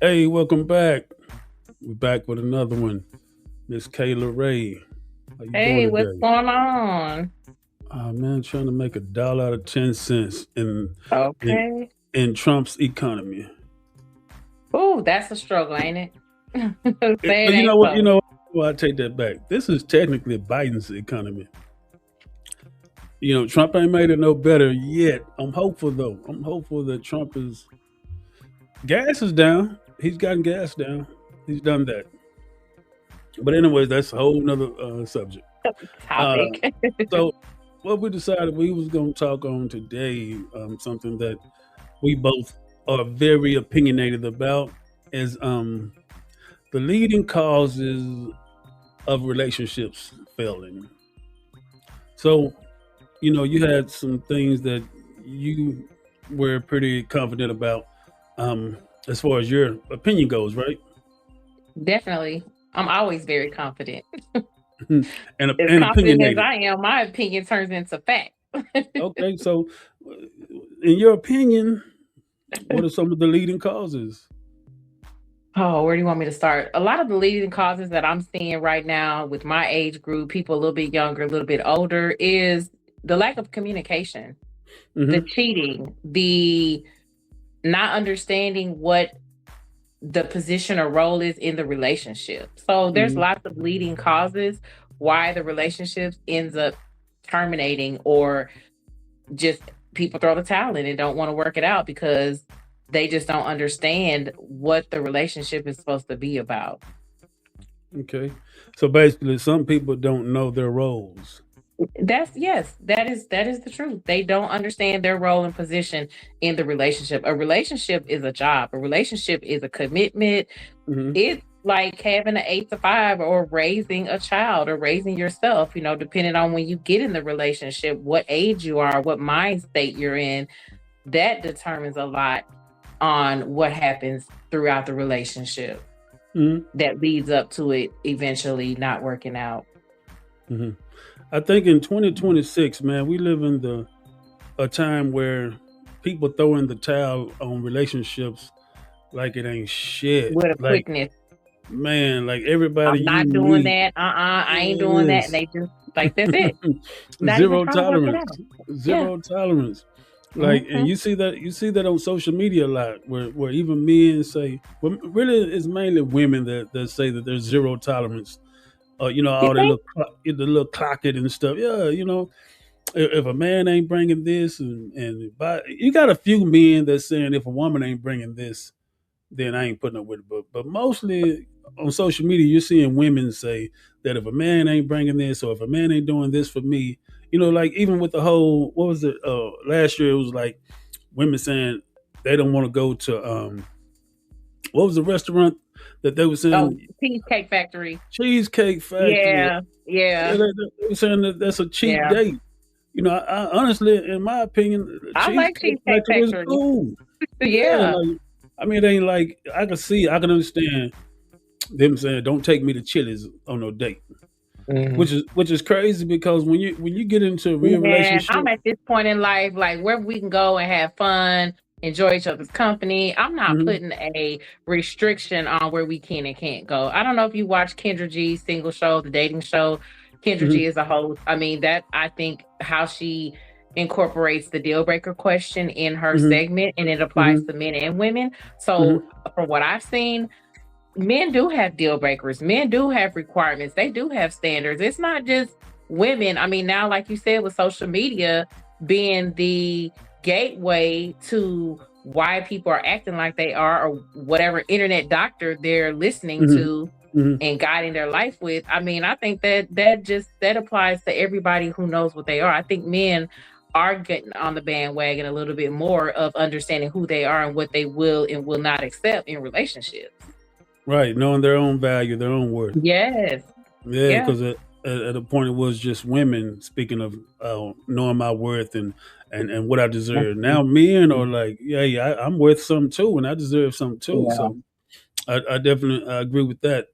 Hey, welcome back. We're back with another one. Miss Kayla Ray. How you doing Hey, what's today? going on? Man, trying to make a dollar out of 10 cents in Okay. in Trump's economy. Oh, that's a struggle, ain't it? Say it But you know ain't what? You so. know, well, I take that back. This is technically Biden's economy. Trump ain't made it no better yet. I'm hopeful though. I'm hopeful that Trump is gas is down. He's gotten gas down. He's done that. But anyways, that's a whole nother subject. Uh, Topic. so what we decided we was going to talk on today, something that we both are very opinionated about, is the leading causes of relationships failing. So you had some things that you were pretty confident about, as far as your opinion goes, right? Definitely. I'm always very confident. and As and confident as opinionated. I am, my opinion turns into fact. Okay, so uh, in your opinion, what are some of the leading causes? Oh, where do you want me to start? A lot of the leading causes that I'm seeing right now with my age group, people a little bit younger, a little bit older, is the lack of communication, the Hmm. cheating, the not understanding what the position or role is in the relationship. So there's Hmm. lots of leading causes why the relationship ends up terminating, or just people throw the towel in and don't want to work it out because they just don't understand what the relationship is supposed to be about. Okay. So basically, some people don't know their roles. That's yes, that is the truth. They don't understand their role and position in the relationship. A relationship is a job. A relationship is a commitment. Hmm. It's like having an 8 to 5 or raising a child or raising yourself, depending on when you get in the relationship, what age you are, what mind state you're in, that determines a lot on what happens throughout the relationship Hmm. that leads up to it eventually not working out. Hmm. I think in 2026, man, we live in the a time where people throw in the towel on relationships like it ain't shit. With a Like, quickness. man, like everybody I'm you not doing meet that. I ain't doing that. And is they just like that's it. Not even zero trying to work it tolerance. out. Yeah. Zero tolerance. Like, and Hmm. you see that on social media a lot, where even men say, well, really, it's mainly women that say that there's zero tolerance. You All they think? look the little clock it and stuff. Yeah, if a man ain't bringing this, and but you got a few men that saying if a woman ain't bringing this, then I ain't putting up with it. But mostly on social media, you're seeing women say that if a man ain't bringing this, or if a man ain't doing this for me, like even with the whole, what was it? Last year it was like women saying they don't want to go to what was the restaurant that they were Oh, saying, Cheesecake Factory. Cheesecake Factory. Yeah. Yeah. They were saying that that's a cheap Yeah. date. I honestly, in my opinion, I like Cheesecake Cheesecake Factory is Factory. cool. Yeah, Yeah. like I mean, it ain't like I can understand them saying, "Don't take me to Chili's on no date," Mhm. which is crazy because when you get into a real Man, relationship. I'm at this point in life, like where we can go and have fun, enjoy each other's company. I'm not Mhm. putting a restriction on where we can and can't go. I don't know if you watch Kendra G's single show, the dating show. Kendra Mhm. G is a host. I mean, that I think how she incorporates the deal breaker question in her Mhm. segment, and it applies Mhm. to men and women. So, Mhm. from what I've seen, men do have deal breakers. Men do have requirements. They do have standards. It's not just women. I mean, now, like you said, with social media being the gateway to why people are acting like they are, or whatever internet doctor they're listening Mhm. to Mhm. and guiding their life with. I mean, I think that applies to everybody who knows what they are. I think men are getting on the bandwagon a little bit more of understanding who they are and what they will and will not accept in relationships. Right, knowing their own value, their own worth. Yes. Yeah, Yeah. because at a point it was just women speaking of knowing my worth and what I deserve. Mhm. Now men are like, yeah, yeah, I'm worth something too, and I deserve something too. Yeah. So I definitely I agree with that.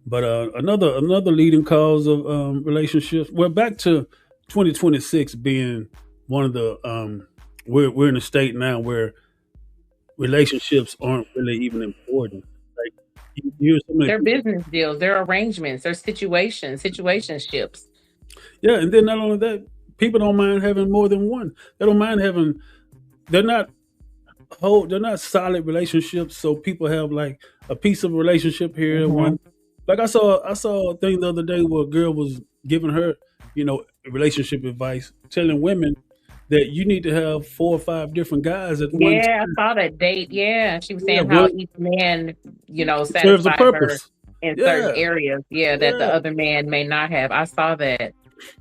But another leading cause of relationships. Well, back to 2026 being one of the we're in a state now where relationships aren't really even important. Like you hear so many Their people. business deals, their arrangements, their situations, situationships. Yeah, and then not only that, people don't mind having more than one. They don't mind having. They're not they're not solid relationships. So people have like a piece of relationship here, Mhm. one. Like I saw a thing the other day where a girl was giving her, relationship advice, telling women that you need to have 4 or 5 different guys at one Yeah, I time. saw that date. Yeah, she was Yeah, saying how each man, it serves a satisfied her purpose. in certain Yeah, areas. Yeah, that the yeah, other man may not have. I saw that.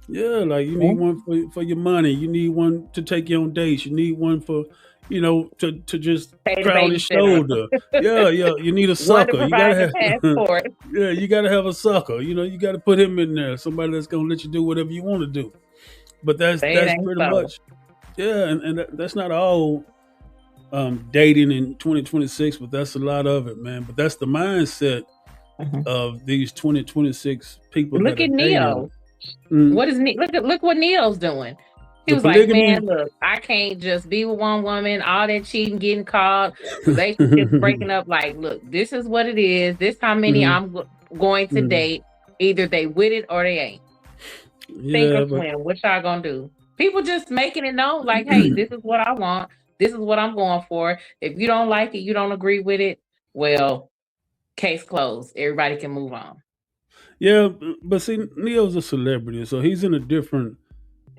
yeah. Like you need Mhm. one for your money. You need one to take you on dates. You need one for, to just Pay the cry on his babysitter. shoulder. Yeah, yeah. You need a One to sucker. You gotta provide the have. passport. Yeah, you gotta have a sucker. You gotta put him in there. Somebody that's gonna let you do whatever you want to do. But that's Say it that's ain't pretty so. much. Yeah, and that's not all dating in 2026, but that's a lot of it, man. But that's the mindset Mhm. of these 2026 people that Look are at dating. Neo. Mm, What is look what Neo's doing. He the was like, "Man, polygamy. look, I can't just be with one woman, all that cheating, getting caught, relationships breaking up. Like, look, this is what it is. This how many Mhm, I'm going to mhm. date. Either they with it or they ain't. Sink or Yeah, but swim. What y'all gonna do?" People just making it known, like, "Hey, this is what I want. This is what I'm going for. If you don't like it, you don't agree with it. Well, case closed. Everybody can move on." yeah, but see, Neo's a celebrity, so he's in a different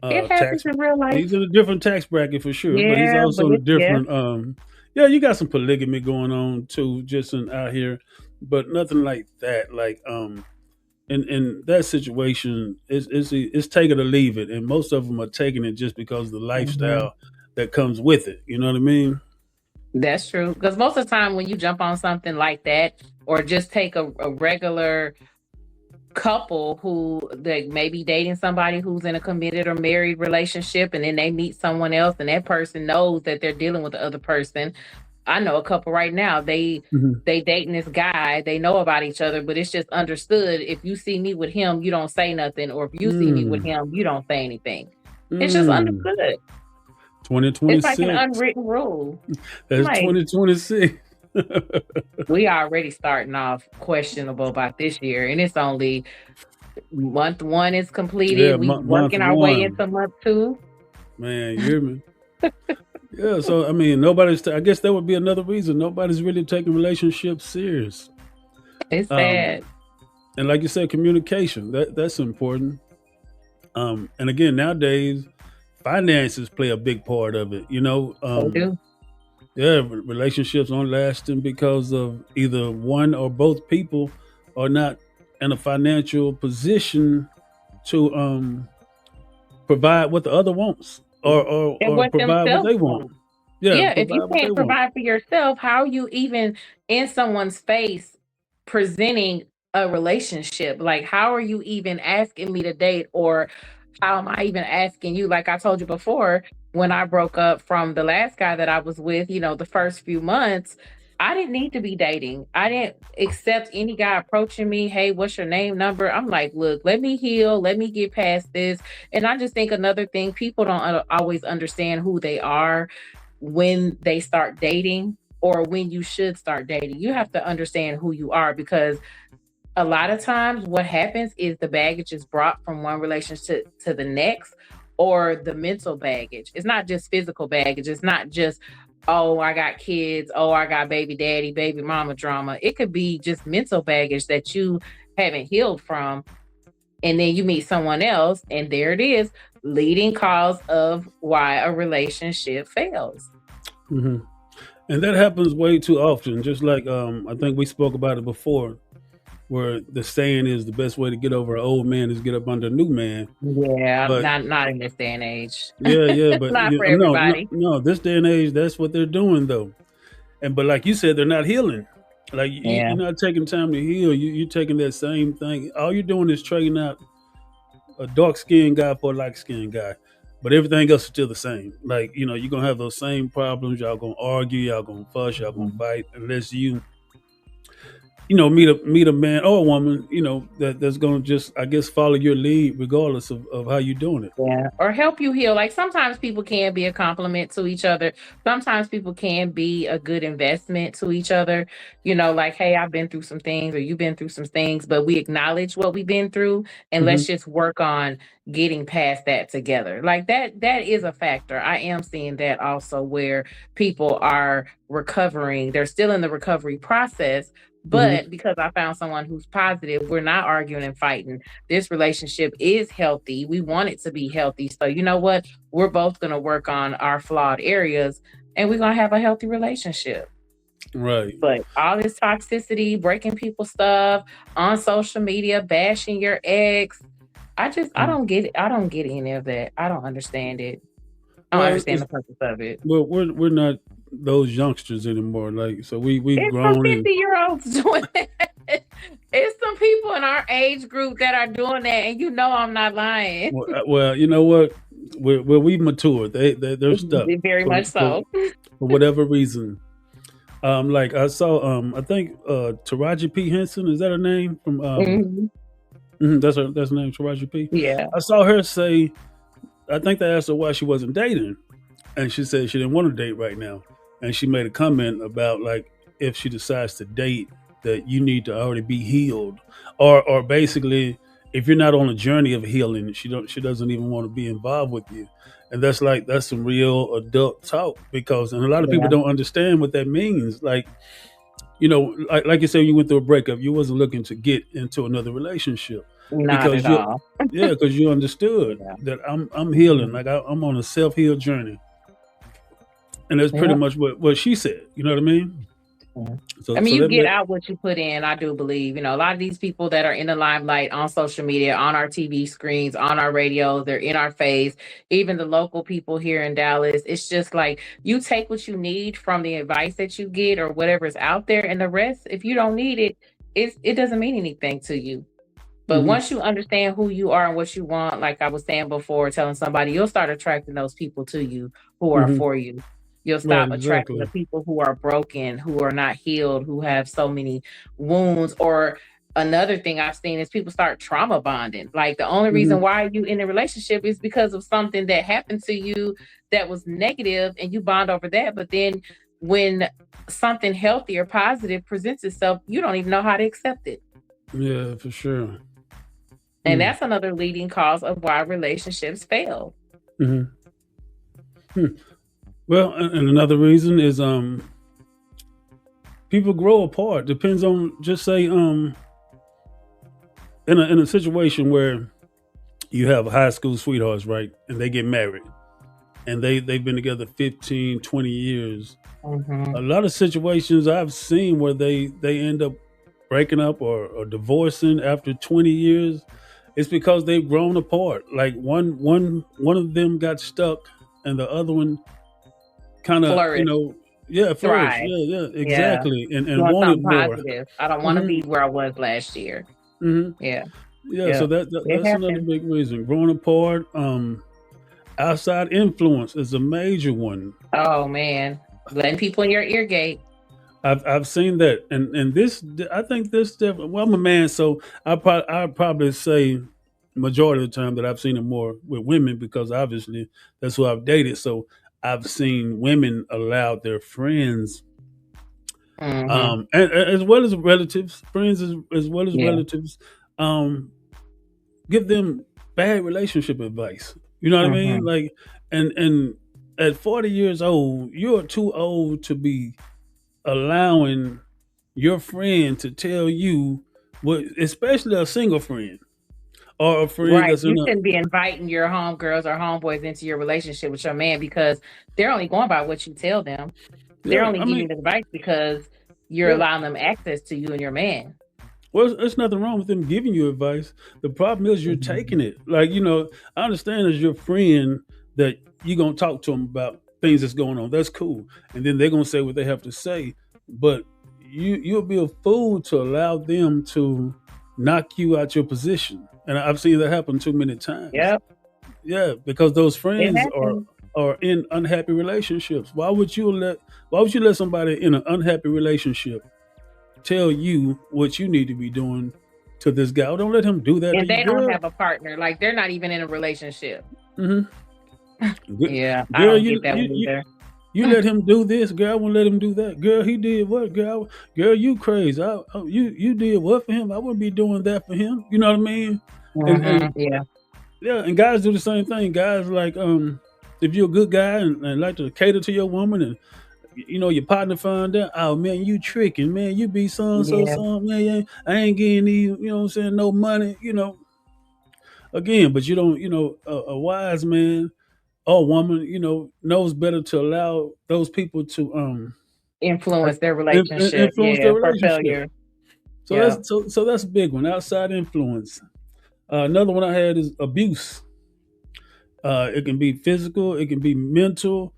It happens tax. in real life. He's in a different tax bracket for sure, but he's Yeah, but also in a it's yeah. different. Yeah, you got some polygamy going on too, just out here, but nothing like that. Like in that situation, it's take it or leave it, and most of them are taking it just because of the Mhm. lifestyle that comes with it. You know what I mean? That's true. Because most of the time, when you jump on something like that, or just take a regular couple who they may be dating somebody who's in a committed or married relationship, and then they meet someone else, and that person knows that they're dealing with the other person. I know a couple right now. Hmm. They dating this guy. They know about each other, but it's just understood. If you see me with him, you don't say nothing, or if you see me with Mm, him, you don't say anything. It's just mm. understood. It's like an 2026. unwritten rule. I'm That's like, 2026. we already starting off questionable about this year, and it's only month one is completed. Yeah, We month working our way one, into month two. man. You hear me? Yeah. So I mean, nobody's. I guess that would be another reason nobody's really taking relationships serious. It's Um, sad. and like you said, communication that's important. And again, nowadays, finances play a big part of it. They do. Yeah, relationships aren't lasting because of either one or both people are not in a financial position to provide what the other wants, And or what provide what themselves they want. want. Yeah, Yeah, if you provide what they can't want. provide for yourself, how are you even in someone's face presenting a relationship? Like, how are you even asking me to date? Or how am I even asking you? Like I told you before, when I broke up from the last guy that I was with, the first few months, I didn't need to be dating. I didn't accept any guy approaching me. Hey, what's your name, number? I'm like, look, let me heal. Let me get past this. And I just think another thing, people don't always understand who they are when they start dating, or when you should start dating. You have to understand who you are, because a lot of times what happens is the baggage is brought from one relationship to the next, or the mental baggage. It's not just physical baggage. It's not just, oh, I got kids, oh, I got baby daddy, baby mama drama. It could be just mental baggage that you haven't healed from. And then you meet someone else, and there it is, leading cause of why a relationship fails. Hmm. And that happens way too often. Just like I think we spoke about it before, where the saying is the best way to get over an old man is get up under a new man. Yeah, But not in this day and age. yeah, yeah, but Not for no, no, everybody. no. This day and age, that's what they're doing though. And but like you said, they're not healing. Like Yeah. you're not taking time to heal. You're taking that same thing. All you're doing is trading out a dark skinned guy for a light skinned guy. But everything else is still the same. Like, you're gonna have those same problems. Y'all gonna argue, y'all gonna fuss, y'all gonna Mhm. fight, unless you meet a man or a woman, that's gonna just, I guess, follow your lead regardless of how you're doing it. Yeah. Or help you heal. Like sometimes people can be a compliment to each other. Sometimes people can be a good investment to each other. Like, hey, I've been through some things or you've been through some things, but we acknowledge what we've been through and let's Hmm. just work on getting past that together. Like that is a factor. I am seeing that also where people are recovering. They're still in the recovery process. Hmm. But because I found someone who's positive, we're not arguing and fighting. This relationship is healthy. We want it to be healthy. So, you know what? We're both going to work on our flawed areas and we're going to have a healthy relationship. Right. But all this toxicity, breaking people's stuff on social media, bashing your ex, I Mm. don't get it. I don't get any of that. I don't understand it. I don't Well, understand the purpose of it. we're not those youngsters anymore. Like, so we've It's some grown and 50-year-olds doing that. It's some people in our age group that are doing that, and I'm not lying. well, you know what? We've matured. They're stuck Very for, much for so. for whatever reason. Like I saw, I think Taraji P Henson, is that her name from? Mhm. That's her name, Taraji P. Yeah. I saw her say, I think they asked her why she wasn't dating, and she said she didn't want to date right now, and she made a comment about, like, if she decides to date, that you need to already be healed, or basically, if you're not on a journey of healing, she doesn't even want to be involved with you. And that's some real adult talk, because and a lot of people Yeah. don't understand what that means. Like, like you said, you went through a breakup, you wasn't looking to get into another relationship, Not because at all. you understood Yeah. that I'm healing, Mhm. like I'm on a self-heal journey. And that's pretty Yeah. much what she said. You know what I mean? Yeah. I So mean, so you that, get that out what you put in, I do believe. A lot of these people that are in the limelight on social media, on our TV screens, on our radio, they're in our face. Even the local people here in Dallas, it's just like you take what you need from the advice that you get or whatever's out there, and the rest, if you don't need it, it doesn't mean anything to you. But hmm once you understand who you are and what you want, like I was saying before, telling somebody, you'll start attracting those people to you who are hmm for you. You'll right, stop attracting the exactly. people who are broken, who are not healed, who have so many wounds. Or another thing I've seen is people start trauma bonding. Like the only hmm reason why you in a relationship is because of something that happened to you that was negative and you bond over that. But then when something healthy or positive presents itself, you don't even know how to accept it. Yeah, for sure. And Hmm. that's another leading cause of why relationships fail. hmm Hmm. Well, and another reason is people grow apart. Depends on, just say, in a situation where you have high school sweethearts, right, and they get married, and they've been together 15, 20 years. A Mhm. lot of situations I've seen where they end up breaking up or divorcing after 20 years. It's because they've grown apart. Like one of them got stuck, and the other one kind of, Flourish, yeah, flourished. thrive. Yeah, yeah, Yeah. exactly, and Doing wanted something more. positive. I don't want to Hmm. be where I was last year. Hmm. Yeah. Yeah, so Yeah. It that's another happens. big reason. Growing apart. Outside influence is a major one. Oh man. Letting people in your ear gate. I've seen that, and this, I think this definitely. Well, I'm a man, so I probably say majority of the time that I've seen it more with women, because obviously that's who I've dated. So I've seen women allow their friends, Hmm. and as well as relatives, friends as well as Yeah. relatives, um, give them bad relationship advice. You know what I mean? Hmm. Like, and at 40 years old, you're too old to be allowing your friend to tell you what, especially a single friend or a friend Right. that's in You a, shouldn't be inviting your homegirls or homeboys into your relationship with your man because they're only going by what you tell them. They're yeah. only I mean, giving advice because you're yeah. allowing them access to you and your man. Well, there's nothing wrong with them giving you advice. The problem is you're Mhm. taking it. Like, I understand as your friend that you're gonna talk to them about things that's going on. That's cool, and then they're gonna say what they have to say. But you'll be a fool to allow them to knock you out your position. And I've seen that happen too many times. Yep, Yeah, because those it friends happens. are in unhappy relationships. Why would you let somebody in an unhappy relationship tell you what you need to be doing to this guy. Oh, don't let him do that to And you, they don't girl. have a partner. Like they're not even in a relationship. Hmm. Yeah, I Girl, don't get that one either. you let him do this, girl. I won't let him do that, girl. He did what, girl? Girl, you crazy? You did what for him? I wouldn't be doing that for him. You know what I mean? And Yeah. yeah, and guys do the same thing. Guys like if you're a good guy and like to cater to your woman, and your partner find out, oh man, you tricking, man, you be Yeah. so, man, I ain't getting these, what I'm saying, no money, again, but you don't, a wise man or woman, knows better to allow those people to like, Influence their relationship. influence their Yeah, for relationship. failure. So Yeah. that's a big one. Outside influence. Another one I had is abuse. It can be physical, it can be mental,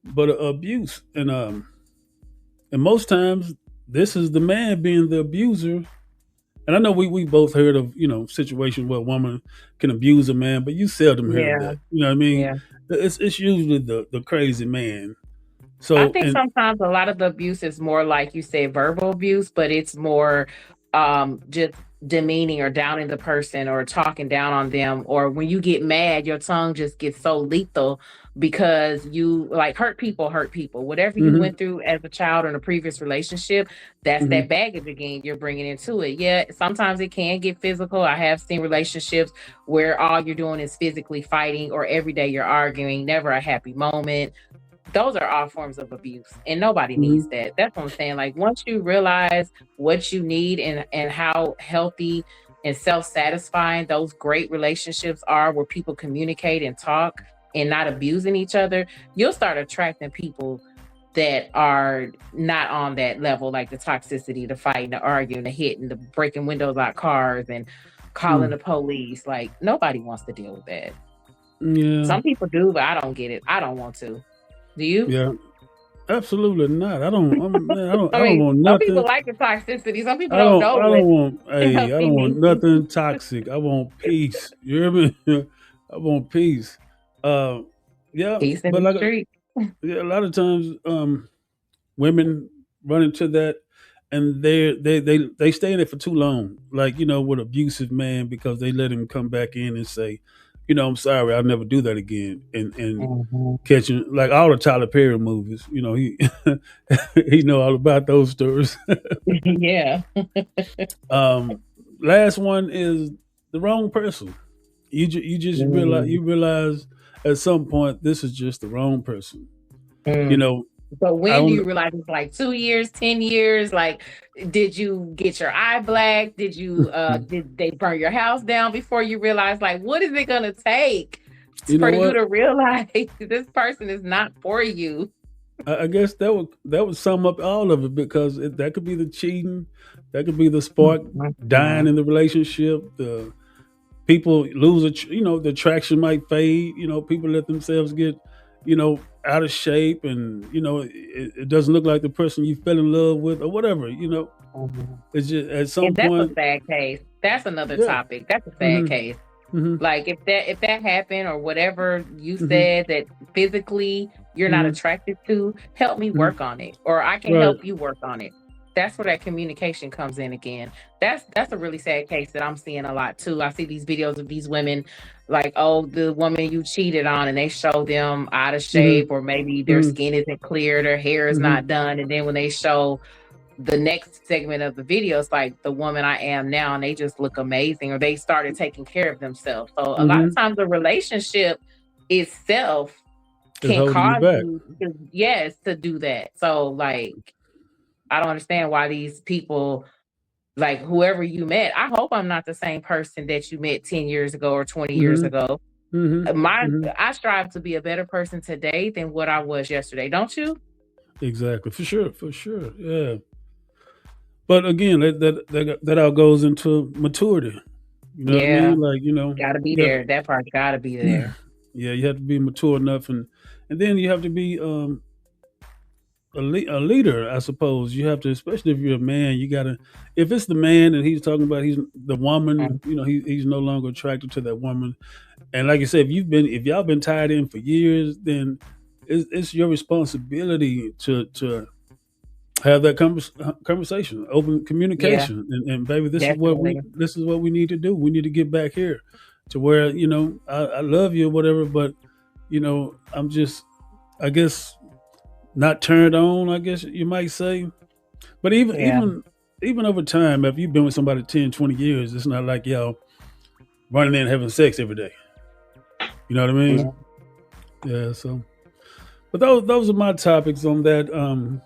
but abuse, and most times this is the man being the abuser. And I know we both heard of situations where a woman can abuse a man, but you seldom hear of Yeah. that. You know what I mean? Yeah. It's usually the crazy man. I So think and sometimes a lot of the abuse is more like you say verbal abuse, but it's more just demeaning or downing the person or talking down on them. Or when you get mad, your tongue just gets so lethal because you like hurt people, hurt people. Whatever you hmm went through as a child or in a previous relationship, that's hmm that baggage again you're bringing into it. Yeah, sometimes it can get physical. I have seen relationships where all you're doing is physically fighting or every day you're arguing, never a happy moment. Those are all forms of abuse and nobody needs hmm that. That's what I'm saying. Like once you realize what you need and how healthy and self-satisfying those great relationships are where people communicate and talk and not abusing each other, you'll start attracting people that are not on that level, like the toxicity, the fighting, the arguing, the hitting, the breaking windows out cars and calling the police. Like nobody wants to deal with that. yeah, Some people do, but I don't get it. I don't want to. Do you? yeah, absolutely not. Man, I I don't mean, want some people nothing. like the toxicity. Some people don't know I what don't want. Hey, I healthy don't want means. nothing toxic. I want peace. You hear me? I want peace. Uh, yeah, Peace in but the like street. yeah, a lot of times, women run into that, and they stay in it for too long. Like with abusive man, because they let him come back in and say, I'm sorry, I'll never do that again, and Mhm. catching like all the Tyler Perry movies. He he know all about those stories. Yeah. um, Last one is the wrong person. You just Mm, realize at some point this is just the wrong person. You mm. know, So I when do don't. you realize it's like 2 years, 10 years? Like, did you get your eye black? Did they burn your house down before you realize like what is it gonna take You for know you what? to realize this person is not for you? I guess that would sum up all of it, because that could be the cheating, that could be the spark dying in the relationship. The people lose the attraction might fade. People let themselves get out of shape, and it doesn't look like the person you fell in love with or whatever. Mhm. It's just at some And that's a point. sad case. That's another Yeah. topic. That's a sad hmm case. hmm Like if that happened or whatever you hmm said that physically you're not hmm attracted to, help me hmm work on it or I can right. help you work on it. That's where that communication comes in again. That's a really sad case that I'm seeing a lot too. I see these videos of these women like, oh, the woman you cheated on and they show them out of hmm shape or maybe their hmm skin isn't clear, their hair is hmm not done. And then when they show the next segment of the video is like the woman I am now, and they just look amazing, or they started taking care of themselves. So a lot of hmm times the relationship itself is can holding you cause back. you to, yes, to do that. So like I don't understand why these people like whoever you met. I hope I'm not the same person that you met 10 years ago or 20 years hmm ago. hmm My hmm I strive to be a better person today than what I was yesterday. Don't you? Exactly, for sure, yeah. But again, that all goes into maturity. You know what I Yeah, mean? Like gotta be yeah, there. That part gotta be there. yeah. You have to be mature enough, and then you have to be a leader. I suppose you have to, especially if you're a man. You gotta, if it's the man and he's talking about he's the woman. He's no longer attracted to that woman. And like I said, if y'all been tied in for years, then it's your responsibility to have that conversation, open Yeah, communication, and baby, definitely. this is what we need to do. We need to get back here to where I love you or whatever, but I'm just, I guess, not turned on. I guess you might say, but Yeah. even over time, if you've been with somebody 10, 20 years, it's not like y'all running in and having sex every day. You know what I Yeah. mean? Yeah. So, but those are my topics on that.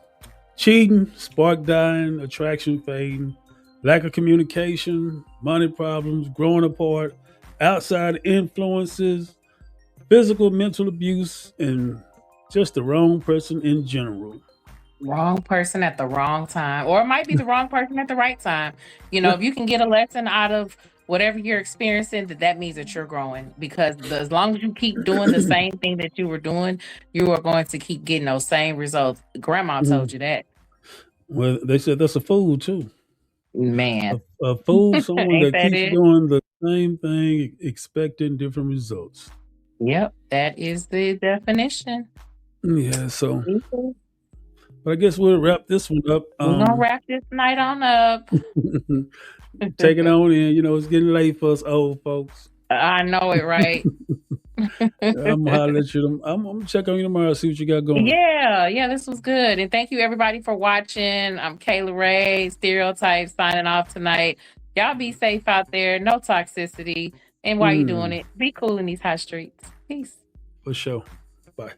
Cheating, spark dying, attraction fading, lack of communication, money problems, growing apart, outside influences, physical, mental abuse, and just the wrong person in general. Wrong person at the wrong time, or it might be the wrong person at the right time. Yeah. If you can get a lesson out of whatever you're experiencing, that means that you're growing. Because as long as you keep doing the same thing that you were doing, you are going to keep getting those same results. Grandma told Mhm. you that, Well, they said that's a fool too. man. A fool, someone Ain't that that keeps it? doing the same thing, expecting different results. Yep, that is the definition. Yeah. So, Mhm. but I guess we'll wrap this one up. We're gonna wrap this night on up. Take it on in. It's getting late for us old folks. I know it, right? I'm gonna holler at you. I'm gonna check on you tomorrow. See what you got going. Yeah, yeah, this was good. And thank you everybody for watching. I'm Kayla Ray, Stereotypes signing off tonight. Y'all be safe out there, no toxicity. And while you doing Mm, it, be cool in these hot streets. Peace. for sure. Bye.